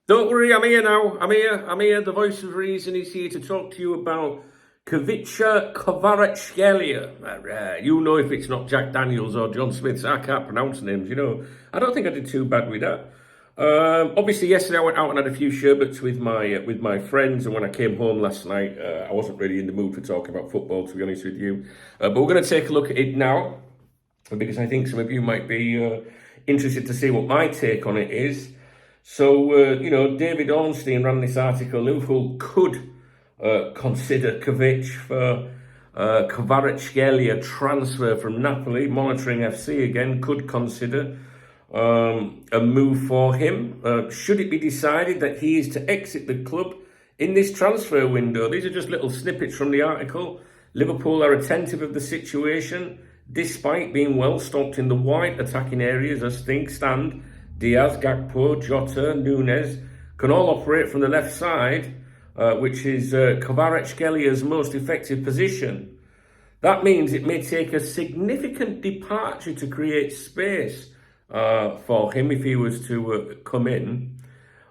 Don't worry, I'm here now. I'm here. The voice of reason is here to talk to you about Khvicha Kvaratskhelia. You know if it's not Jack Daniels or John Smith's. I can't pronounce names, I don't think I did too bad with that. Obviously, yesterday I went out and had a few sherbets with my friends, and when I came home last night, I wasn't really in the mood for talking about football, to be honest with you. But we're going to take a look at it now, because I think some of you might be interested to see what my take on it is. So, David Ornstein ran this article. Liverpool could consider Khvicha for Kvaratskhelia transfer from Napoli. Monitoring FC again could consider a move for him. Should it be decided that he is to exit the club in this transfer window? These are just little snippets from the article. Liverpool are attentive of the situation, despite being well stocked in the wide attacking areas as things stand. Diaz, Gakpo, Jota, Nunez can all operate from the left side, which is Kvaratskelia's most effective position. That means it may take a significant departure to create space for him if he was to come in.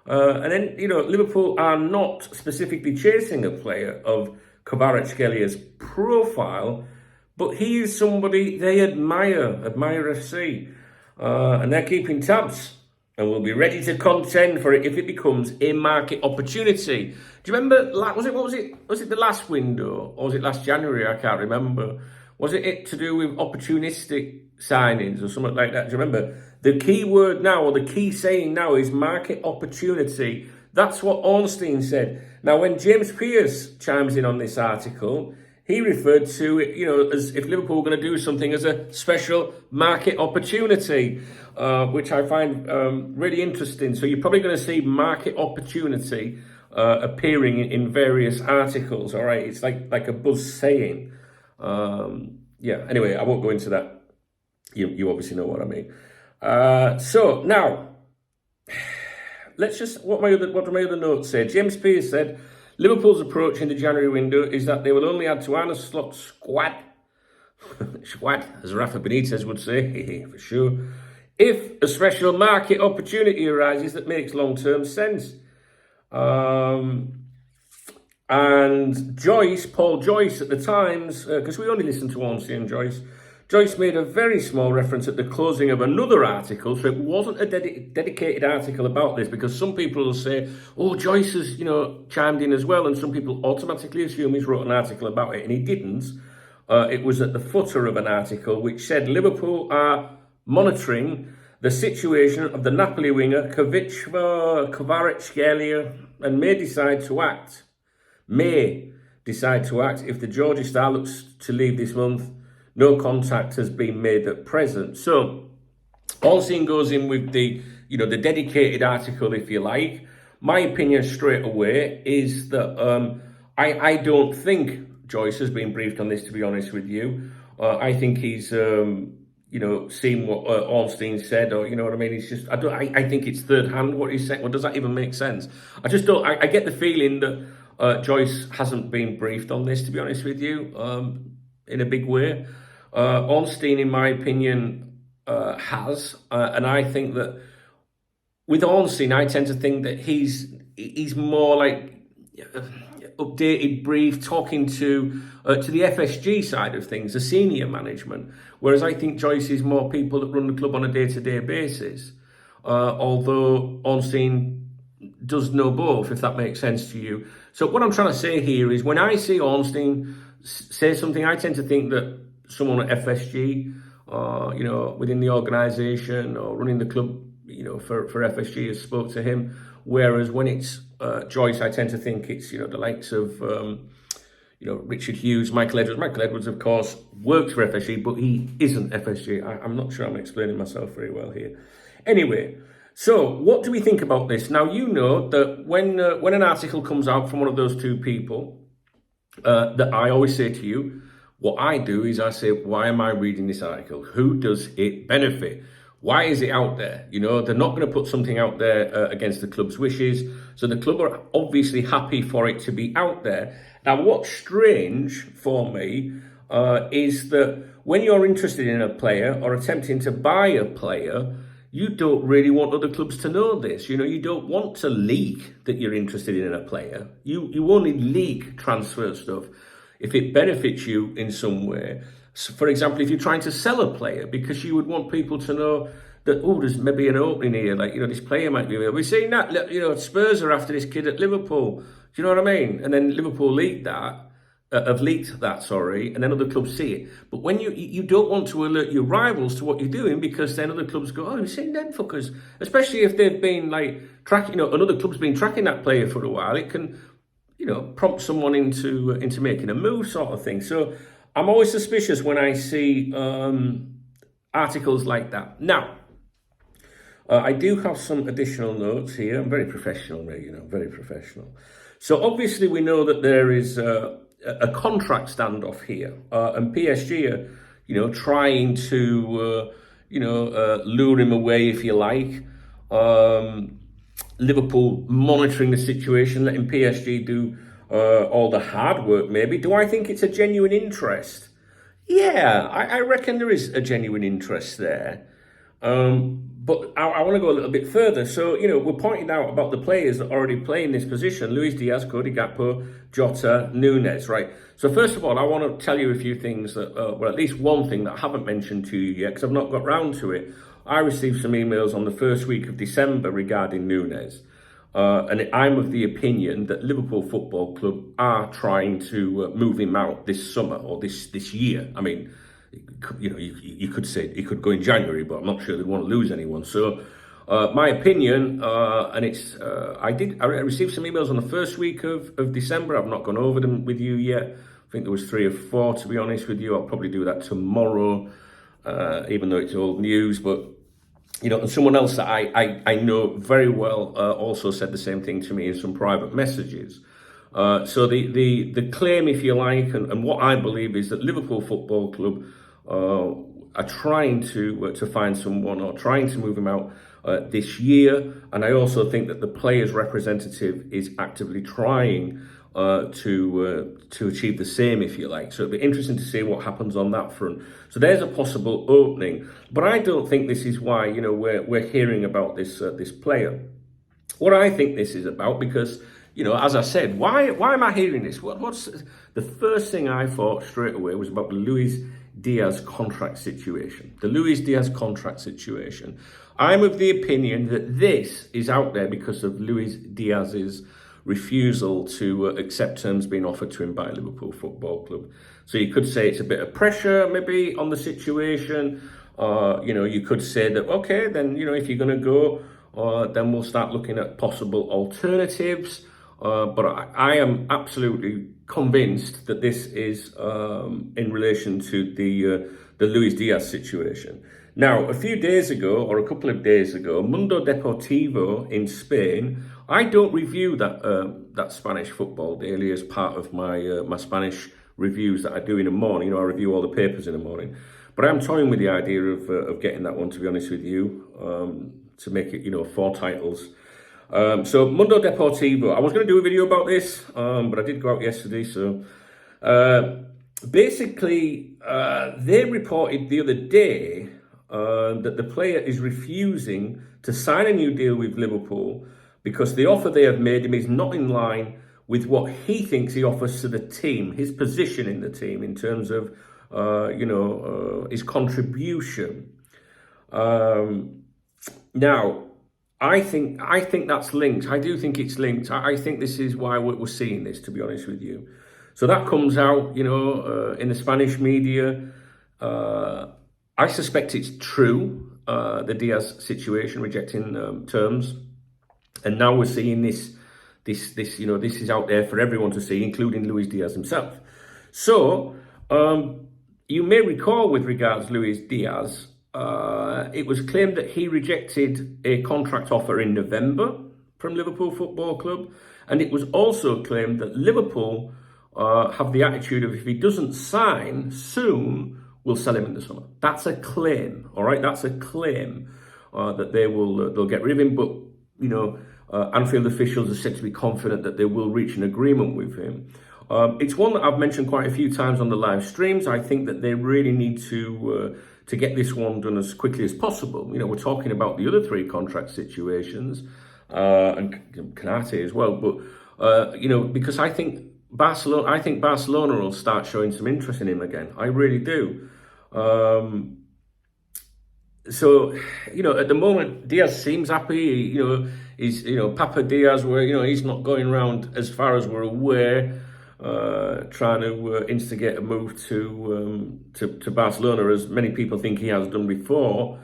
And then, Liverpool are not specifically chasing a player of Kvaratskhelia's profile, but he is somebody they admire FC. And they're keeping tabs and will be ready to contend for it if it becomes a market opportunity. Do you remember, was it the last window, or was it last January? I can't remember. Was it to do with opportunistic signings or something like that? Do you remember? The key word now, or the key saying now, is market opportunity. That's what Ornstein said. Now, when James Pearce chimes in on this article, he referred to it, as if Liverpool were going to do something as a special market opportunity, which I find really interesting. So you're probably going to see market opportunity appearing in various articles. All right, it's like a buzz saying. Anyway, I won't go into that. You obviously know what I mean. So now, what do my other notes say? James Pearce said, Liverpool's approach in the January window is that they will only add to Arne Slot's squad, as Rafa Benitez would say, for sure, if a special market opportunity arises that makes long-term sense. And Paul Joyce at the Times, because we only listen to Ornstein and Joyce made a very small reference at the closing of another article, so it wasn't a dedicated article about this, because some people will say, oh, Joyce has, chimed in as well, and some people automatically assume he's wrote an article about it, and he didn't. It was at the footer of an article which said Liverpool are monitoring the situation of the Napoli winger Khvicha Kvaratskhelia and may decide to act if the Georgie star looks to leave this month. No contact has been made at present. So, Ornstein goes in with the dedicated article, if you like. My opinion straight away is that I don't think Joyce has been briefed on this, to be honest with you. I think he's, seen what Ornstein said, or, you know what I mean? It's just, I think it's third hand what he's saying. Well, does that even make sense? I just don't, I get the feeling that Joyce hasn't been briefed on this, to be honest with you, in a big way. Ornstein, in my opinion, has, and I think that with Ornstein, I tend to think that he's more like updated brief, talking to the FSG side of things, the senior management, whereas I think Joyce is more people that run the club on a day-to-day basis. Although Ornstein does know both, if that makes sense to you. So what I'm trying to say here is, when I see Ornstein say something, I tend to think that someone at FSG, within the organisation or running the club, for FSG has spoke to him. Whereas when it's Joyce, I tend to think it's, the likes of, Richard Hughes, Michael Edwards. Michael Edwards, of course, works for FSG, but he isn't FSG. I'm not sure I'm explaining myself very well here. Anyway, so what do we think about this? Now, you know that when an article comes out from one of those two people, that I always say to you, what I do is I say, why am I reading this article? Who does it benefit? Why is it out there? They're not going to put something out there against the club's wishes. So the club are obviously happy for it to be out there. Now, what's strange for me is that when you're interested in a player or attempting to buy a player, you don't really want other clubs to know this. You don't want to leak that you're interested in a player. You only leak transfer stuff if it benefits you in some way. So for example, if you're trying to sell a player, because you would want people to know that, oh, there's maybe an opening here, like, this player might be available. We're saying that, Spurs are after this kid at Liverpool. Do you know what I mean? And then Liverpool have leaked that, sorry, and then other clubs see it. But when you don't want to alert your rivals to what you're doing, because then other clubs go, oh, you're saying them fuckers. Especially if they've been tracking, another club's been tracking that player for a while, it can, prompt someone into making a move, sort of thing. So I'm always suspicious when I see articles like that. Now, I do have some additional notes here. I'm very professional, very professional. So obviously we know that there is a contract standoff here, and PSG are, trying to, lure him away, if you like. Liverpool monitoring the situation, letting PSG do all the hard work, maybe. Do I think it's a genuine interest? Yeah, I reckon there is a genuine interest there. But I want to go a little bit further. So, we're pointing out about the players that already play in this position: Luis Diaz, Cody Gakpo, Jota, Nunez, right? So first of all, I want to tell you a few things that, well, at least one thing that I haven't mentioned to you yet, because I've not got round to it. I received some emails on the first week of December regarding Nunez. And I'm of the opinion that Liverpool Football Club are trying to move him out this summer or this year. I mean, you could say he could go in January, but I'm not sure they'd want to lose anyone. So my opinion, and it's, I received some emails on the first week of December. I've not gone over them with you yet. I think there was 3 or 4, to be honest with you. I'll probably do that tomorrow, even though it's old news. But, and someone else that I know very well also said the same thing to me in some private messages. So the claim, if you like, and what I believe is that Liverpool Football Club are trying to find someone or trying to move him out this year. And I also think that the players' representative is actively trying to achieve the same, if you like. So it'll be interesting to see what happens on that front. So there's a possible opening, but I don't think this is why we're hearing about this player. What I think this is about, because as I said, why am I hearing this? What's the first thing I thought straight away was about the Luis Diaz contract situation. The Luis Diaz contract situation. I'm of the opinion that this is out there because of Luis Diaz's refusal to accept terms being offered to him by Liverpool Football Club. So you could say it's a bit of pressure maybe on the situation. You could say that, okay, then, if you're going to go, then we'll start looking at possible alternatives. But I am absolutely convinced that this is in relation to the Luis Diaz situation. Now, a few days ago, or a couple of days ago, Mundo Deportivo in Spain, I don't review that Spanish football daily as part of my Spanish reviews that I do in the morning. I review all the papers in the morning. But I'm toying with the idea of getting that one, to be honest with you, to make it, 4 titles. So Mundo Deportivo, I was going to do a video about this, but I did go out yesterday. So basically, they reported the other day that the player is refusing to sign a new deal with Liverpool because the offer they have made him is not in line with what he thinks he offers to the team, his position in the team in terms of, his contribution. Now, I think that's linked. I do think it's linked. I think this is why we're seeing this, to be honest with you. So that comes out, in the Spanish media. I suspect it's true, the Diaz situation, rejecting terms. And now we're seeing this, this is out there for everyone to see, including Luis Diaz himself. So, you may recall with regards to Luis Diaz, it was claimed that he rejected a contract offer in November from Liverpool Football Club. And it was also claimed that Liverpool have the attitude of, if he doesn't sign soon, we'll sell him in the summer. That's a claim, all right? That's a claim that they'll get rid of him. But, Anfield officials are said to be confident that they will reach an agreement with him. It's one that I've mentioned quite a few times on the live streams. I think that they really need to to get this one done as quickly as possible. You know, we're talking about the other 3 contract situations and Konate as well. But you know, because I think Barcelona will start showing some interest in him again. I really do. So, you know, at the moment, Diaz seems happy. You know, he's, you know, Papa Diaz, where, you know, he's not going around, as far as we're aware, trying to instigate a move to Barcelona, as many people think he has done before.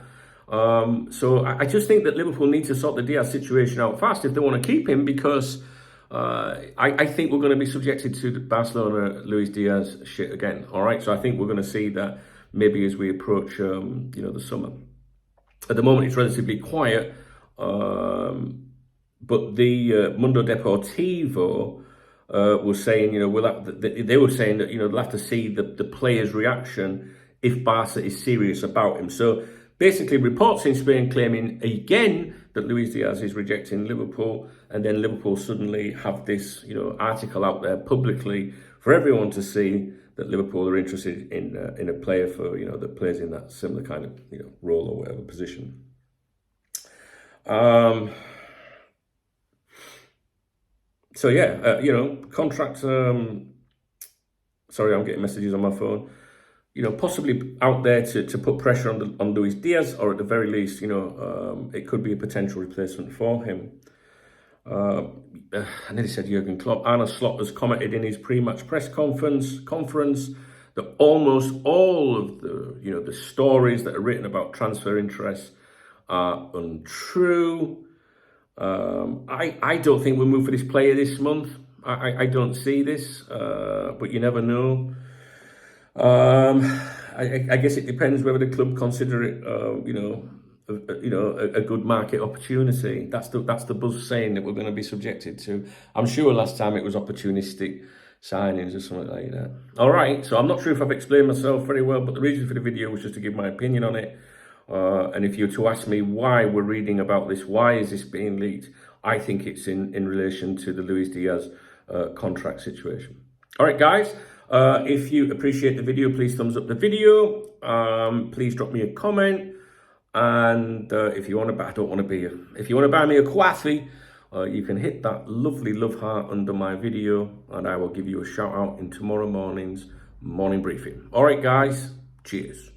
So I just think that Liverpool need to sort the Diaz situation out fast if they want to keep him, because I think we're going to be subjected to the Barcelona Luis Diaz shit again. All right, so I think we're going to see that maybe as we approach, you know, the summer. At the moment, it's relatively quiet, but the Mundo Deportivo was saying, you know, they were saying that, you know, they'll have to see the players' reaction if Barca is serious about him. So basically, reports in Spain claiming again that Luis Diaz is rejecting Liverpool, and then Liverpool suddenly have this, you know, article out there publicly for everyone to see that Liverpool are interested in a player for, you know, that plays in that similar kind of, you know, role or whatever position. So yeah, you know, contract. Sorry, I'm getting messages on my phone. You know, possibly out there to put pressure on Luis Diaz, or at the very least, you know, it could be a potential replacement for him. I nearly said Jurgen Klopp. Arne Slot has commented in his pre-match press conference that almost all of the, you know, the stories that are written about transfer interests are untrue. I don't think we'll move for this player this month. I don't see this, but you never know. I guess it depends whether the club consider it, you know, a good market opportunity. That's the buzz saying that we're going to be subjected to. I'm sure last time it was opportunistic signings or something like that. All right, so I'm not sure if I've explained myself very well, but the reason for the video was just to give my opinion on it. And if you were to ask me why we're reading about this, why is this being leaked, I think it's in relation to the Luis Diaz contract situation. All right, guys. If you appreciate the video, please thumbs up the video. Please drop me a comment. And if you want to, if you want to buy me a coffee, you can hit that lovely love heart under my video, and I will give you a shout out in tomorrow morning's morning briefing. All right, guys. Cheers.